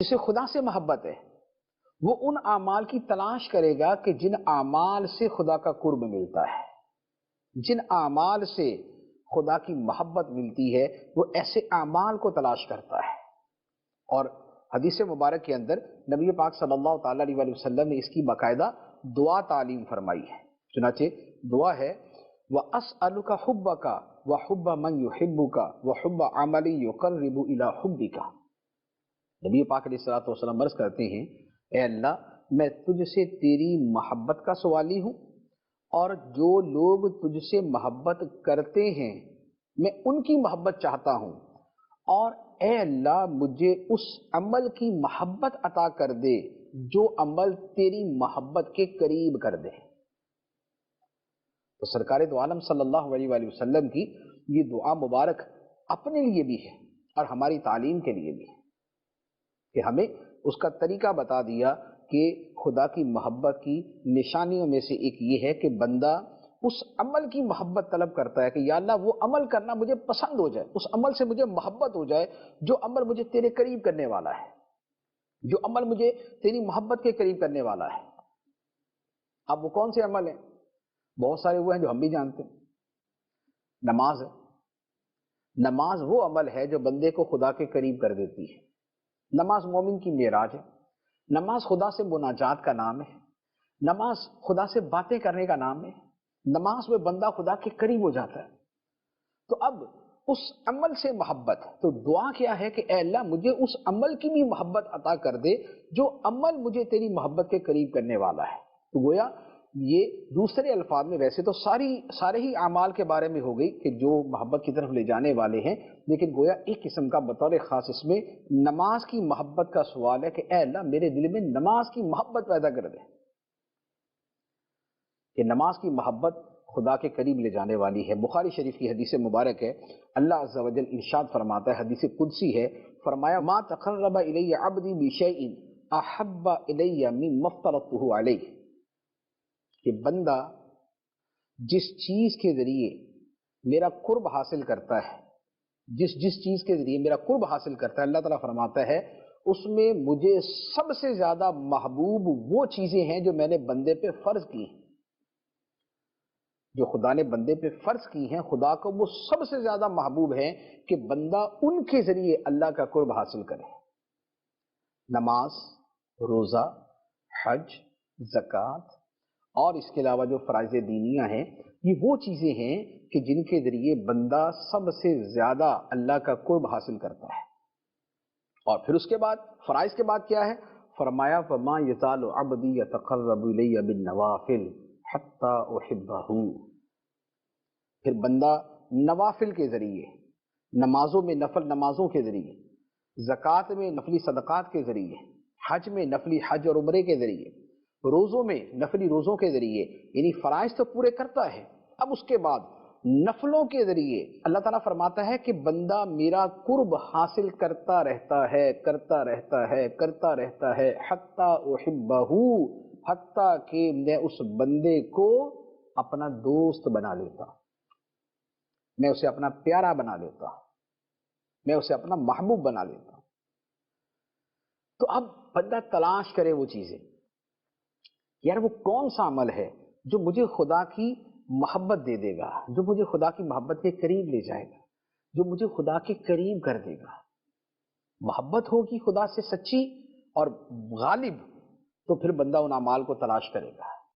جسے خدا سے محبت ہے وہ ان اعمال کی تلاش کرے گا کہ جن اعمال سے خدا کا قرب ملتا ہے، جن اعمال سے خدا کی محبت ملتی ہے وہ ایسے اعمال کو تلاش کرتا ہے۔ اور حدیث مبارک کے اندر نبی پاک صلی اللہ تعالیٰ علیہ وسلم نے اس کی باقاعدہ دعا تعلیم فرمائی ہے۔ چنانچہ دعا ہے وَأَسْأَلُكَ حُبَّكَ وَحُبَّ مَن يُحِبُّكَ وَحُبَّ عَمَلٍ يُقَرِّبُ إِلَىٰ حُبِّكَ۔ نبی پاک علیہ الصلوۃ والسلام عرض کرتے ہیں، اے اللہ میں تجھ سے تیری محبت کا سوالی ہوں، اور جو لوگ تجھ سے محبت کرتے ہیں میں ان کی محبت چاہتا ہوں، اور اے اللہ مجھے اس عمل کی محبت عطا کر دے جو عمل تیری محبت کے قریب کر دے۔ تو سرکار دو عالم صلی اللہ علیہ وآلہ وسلم کی یہ دعا مبارک اپنے لیے بھی ہے اور ہماری تعلیم کے لیے بھی ہے کہ ہمیں اس کا طریقہ بتا دیا کہ خدا کی محبت کی نشانیوں میں سے ایک یہ ہے کہ بندہ اس عمل کی محبت طلب کرتا ہے کہ یا اللہ وہ عمل کرنا مجھے پسند ہو جائے، اس عمل سے مجھے محبت ہو جائے جو عمل مجھے تیرے قریب کرنے والا ہے، جو عمل مجھے تیری محبت کے قریب کرنے والا ہے۔ اب وہ کون سے عمل ہیں؟ بہت سارے وہ ہیں جو ہم بھی جانتے ہیں۔ نماز ہے، نماز وہ عمل ہے جو بندے کو خدا کے قریب کر دیتی ہے۔ نماز مومن کی معراج ہے، نماز خدا سے مناجات کا نام ہے، نماز خدا سے باتیں کرنے کا نام ہے، نماز میں بندہ خدا کے قریب ہو جاتا ہے۔ تو اب اس عمل سے محبت، تو دعا کیا ہے کہ اے اللہ مجھے اس عمل کی بھی محبت عطا کر دے جو عمل مجھے تیری محبت کے قریب کرنے والا ہے۔ تو گویا یہ دوسرے الفاظ میں ویسے تو سارے ہی اعمال کے بارے میں ہو گئی کہ جو محبت کی طرف لے جانے والے ہیں، لیکن گویا ایک قسم کا بطور خاص اس میں نماز کی محبت کا سوال ہے کہ اے اللہ میرے دل میں نماز کی محبت پیدا کر دے، کہ نماز کی محبت خدا کے قریب لے جانے والی ہے۔ بخاری شریف کی حدیث مبارک ہے، اللہ عز و جل ارشاد فرماتا ہے، حدیث قدسی ہے، فرمایا ما تقرب الی عبدی بشیء احب الی مما افترضته علیہ، کہ بندہ جس چیز کے ذریعے میرا قرب حاصل کرتا ہے، جس چیز کے ذریعے میرا قرب حاصل کرتا ہے، اللہ تعالیٰ فرماتا ہے اس میں مجھے سب سے زیادہ محبوب وہ چیزیں ہیں جو میں نے بندے پہ فرض کی ہیں، جو خدا نے بندے پہ فرض کی ہیں، خدا کو وہ سب سے زیادہ محبوب ہیں کہ بندہ ان کے ذریعے اللہ کا قرب حاصل کرے۔ نماز، روزہ، حج، زکوٰۃ اور اس کے علاوہ جو فرائض دینیہ ہیں، یہ وہ چیزیں ہیں کہ جن کے ذریعے بندہ سب سے زیادہ اللہ کا قرب حاصل کرتا ہے۔ اور پھر اس کے بعد فرائض کے بعد کیا ہے؟ فرمایا فَمَا يَزَالُ عَبْدِي يَتَقَرَّبُ إِلَيَّ بِالنَّوَافِلِ حَتَّى أُحِبَّهُ، پھر بندہ نوافل کے ذریعے، نمازوں میں نفل نمازوں کے ذریعے، زکوٰۃ میں نفلی صدقات کے ذریعے، حج میں نفلی حج اور عمرے کے ذریعے، روزوں میں نفلی روزوں کے ذریعے، یعنی فرائض تو پورے کرتا ہے، اب اس کے بعد نفلوں کے ذریعے اللہ تعالیٰ فرماتا ہے کہ بندہ میرا قرب حاصل کرتا رہتا ہے، کرتا رہتا ہے، کرتا رہتا ہے، حتیٰ احبہ، حتیٰ کہ میں اس بندے کو اپنا دوست بنا لیتا، میں اسے اپنا پیارا بنا لیتا، میں اسے اپنا محبوب بنا لیتا۔ تو اب بندہ تلاش کرے وہ چیزیں، یار وہ کون سا عمل ہے جو مجھے خدا کی محبت دے دے گا، جو مجھے خدا کی محبت کے قریب لے جائے گا، جو مجھے خدا کے قریب کر دے گا۔ محبت ہوگی خدا سے سچی اور غالب تو پھر بندہ ان اعمال کو تلاش کرے گا۔